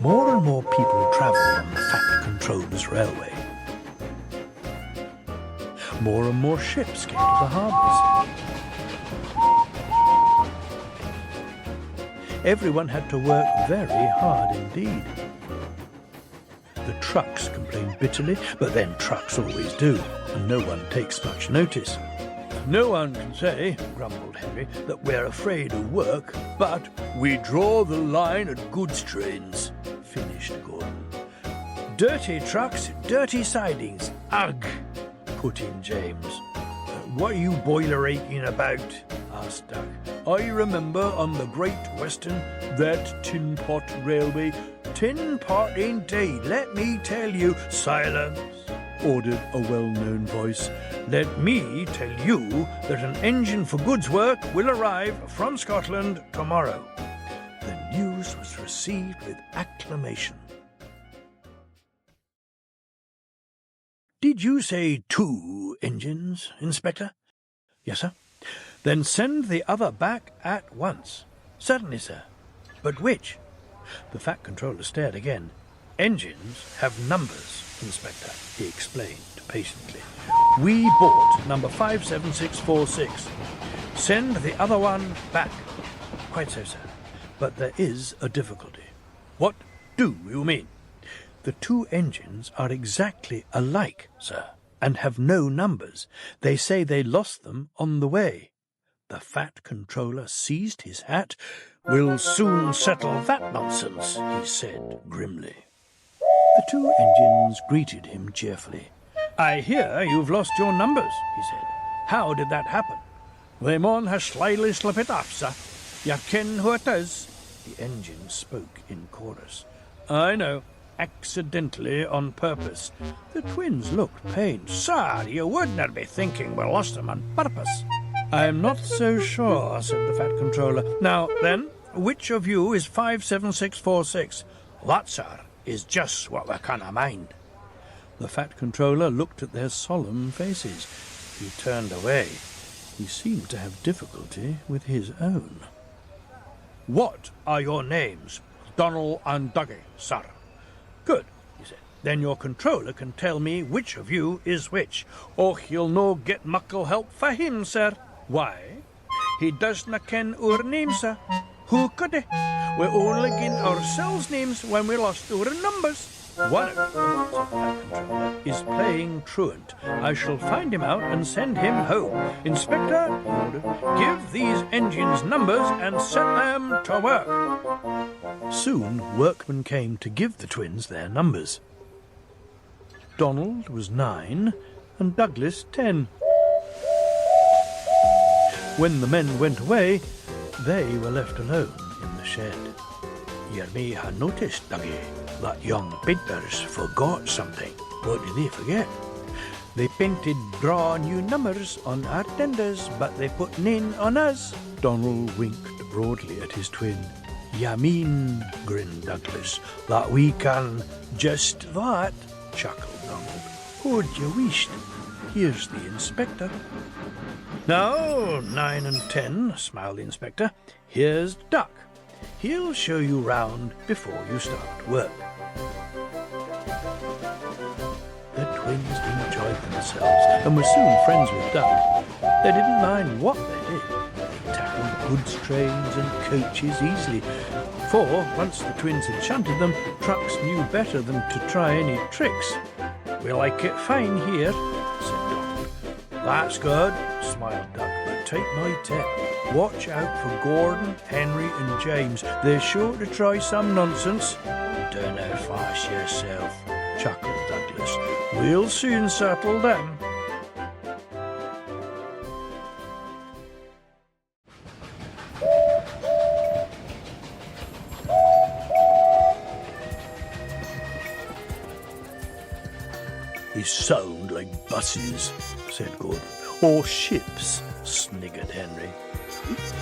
More and more people travel on the Fat Controller's railway. More and more ships came to the harbours. Everyone had to work very hard indeed. The trucks complained bitterly, but then trucks always do, and no one takes much notice. No one can say, grumbled Henry, that we're afraid of work, but we draw the line at goods trains, finished Gordon. Dirty trucks, dirty sidings, ugh, put in James. What are you boiler-aching about? Asked Doug. I remember on the Great Western, that tin pot railway. Tin pot indeed, let me tell you. Silence, ordered a well-known voice. Let me tell you that an engine for goods work will arrive from Scotland tomorrow. The news was received with acclamation. Did you say 2 engines, Inspector? Yes, sir. Then send the other back at once. Certainly, sir. But which? The Fat Controller stared again. Engines have numbers, Inspector, he explained patiently. We bought number 57646. Send the other one back. Quite so, sir. But there is a difficulty. What do you mean? The 2 engines are exactly alike, sir, and have no numbers. They say they lost them on the way. The Fat Controller seized his hat. We'll soon settle that nonsense, he said grimly. The 2 engines greeted him cheerfully. I hear you've lost your numbers, he said. How did that happen? The mon has slyly slipped it off, sir. You ken who it is. The engine spoke in chorus. I know. Accidentally, on purpose. The twins looked pained. Sir, you wouldn't be thinking we lost them on purpose. I'm not so sure, said the Fat Controller. Now, then, which of you is 57646? That, sir, is just what we canna mind. The Fat Controller looked at their solemn faces. He turned away. He seemed to have difficulty with his own. What are your names? Donald and Dougie, sir. Good, he said. Then your controller can tell me which of you is which. Oh, he'll no get muckle help for him, sir. Why? He doesna ken our names, sir. Who could he? We only gin ourselves names when we lost our numbers. One of them is playing truant. I shall find him out and send him home. Inspector, he ordered, give these engines numbers and set them to work. Soon workmen came to give the twins their numbers. Donald was 9 and Douglas 10. When the men went away, they were left alone in the shed. You may have noticed, Dougie, that young painters forgot something. What did they forget? They painted draw new numbers on our tenders, but they put none on us. Donald winked broadly at his twin. You mean, grinned Douglas, that we can just that, chuckled Donald. Who'd you wished? Here's the inspector. Now, 9 and 10, smiled the inspector. Here's Duck. He'll show you round before you start work. The twins enjoyed themselves and were soon friends with Duck. They didn't mind what they did. They tackled goods trains and coaches easily, for once the twins had shunted them, trucks knew better than to try any tricks. We like it fine here, said Donald. That's good, smiled Duck, but take my tip. Watch out for Gordon, Henry and James. They're sure to try some nonsense. Don't know fast yourself, chuckled Douglas. We'll soon settle them. They sound like buses, said Gordon. Or ships, sniggered Henry.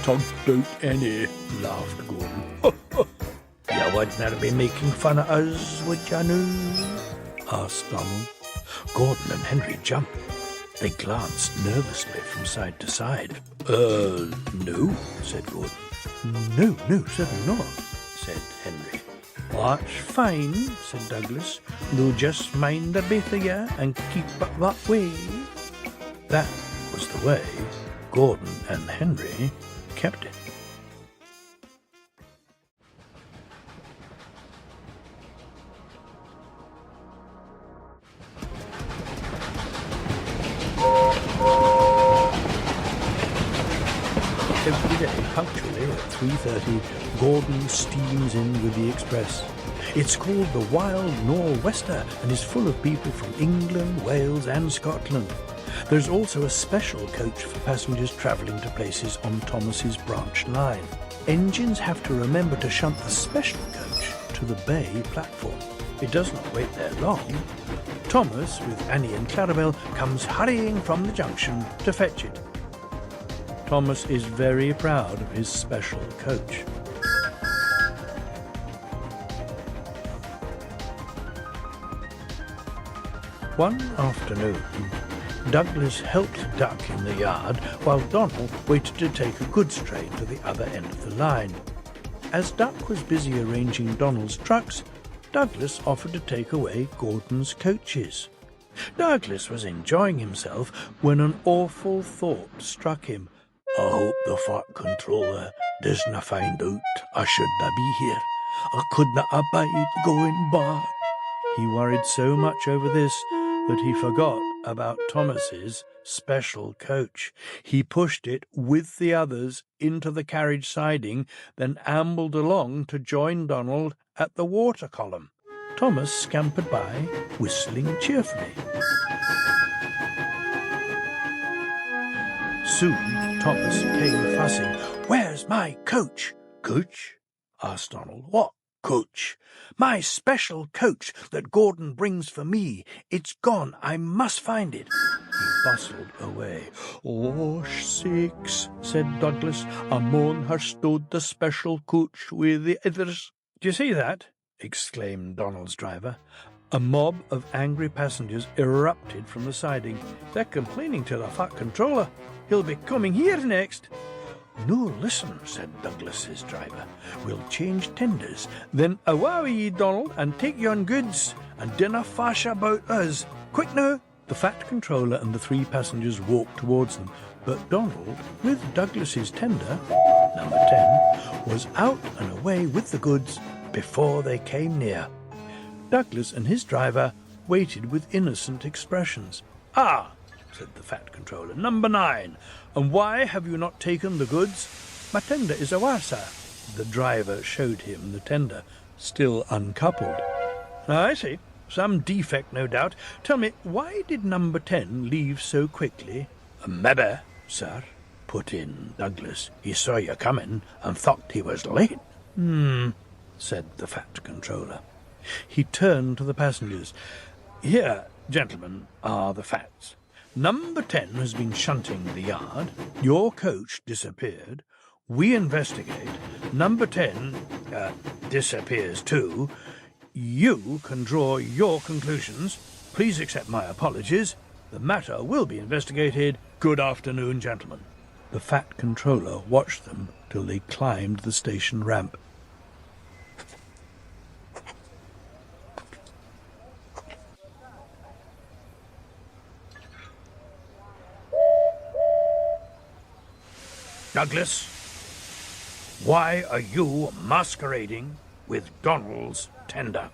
Tugboat any, laughed Gordon. You wouldn't be making fun of us, would you know? Asked Donald. Gordon and Henry jumped. They glanced nervously from side to side. No, said Gordon. No, certainly not, said Henry. That's fine, said Douglas. They'll just mind a bit of you and keep up that way. That was the way Gordon and Henry kept it. Every day, punctually at 3:30, Gordon steams in with the express. It's called the Wild Nor'Wester and is full of people from England, Wales and Scotland. There's also a special coach for passengers travelling to places on Thomas's branch line. Engines have to remember to shunt the special coach to the bay platform. It does not wait there long. Thomas, with Annie and Clarabel, comes hurrying from the junction to fetch it. Thomas is very proud of his special coach. One afternoon, Douglas helped Duck in the yard while Donald waited to take a goods train to the other end of the line. As Duck was busy arranging Donald's trucks, Douglas offered to take away Gordon's coaches. Douglas was enjoying himself when an awful thought struck him. I hope the fat controller doesn't find out I shouldn't be here. I couldn't abide going back. He worried so much over this that he forgot about Thomas's special coach. He pushed it with the others into the carriage siding, then ambled along to join Donald at the water column. Thomas scampered by, whistling cheerfully. Soon Thomas came fussing. Where's my coach? Coach? Asked Donald. What coach? My special coach that Gordon brings for me. It's gone. I must find it. He bustled away. Oh, sakes, said Douglas. Among her stood the special coach with the others. Do you see that? Exclaimed Donald's driver. A mob of angry passengers erupted from the siding. They're complaining to the fat controller. He'll be coming here next. No, listen, said Douglas's driver. We'll change tenders. Then away ye, Donald, and take yon goods, and dinna fash about us. Quick now! The fat controller and the three passengers walked towards them, but Donald, with Douglas's tender, number 10, was out and away with the goods before they came near. Douglas and his driver waited with innocent expressions. Ah, said the fat controller, number 9, and why have you not taken the goods? My tender is awa, sir. The driver showed him the tender, still uncoupled. I see. Some defect, no doubt. Tell me, why did number 10 leave so quickly? Maybe, sir, put in Douglas. He saw you coming and thought he was late. Said the fat controller. He turned to the passengers. Here, gentlemen, are the facts. Number 10 has been shunting the yard. Your coach disappeared. We investigate. Number 10 disappears too. You can draw your conclusions. Please accept my apologies. The matter will be investigated. Good afternoon, gentlemen. The fat controller watched them till they climbed the station ramp. Douglas, why are you masquerading with Donald's tender?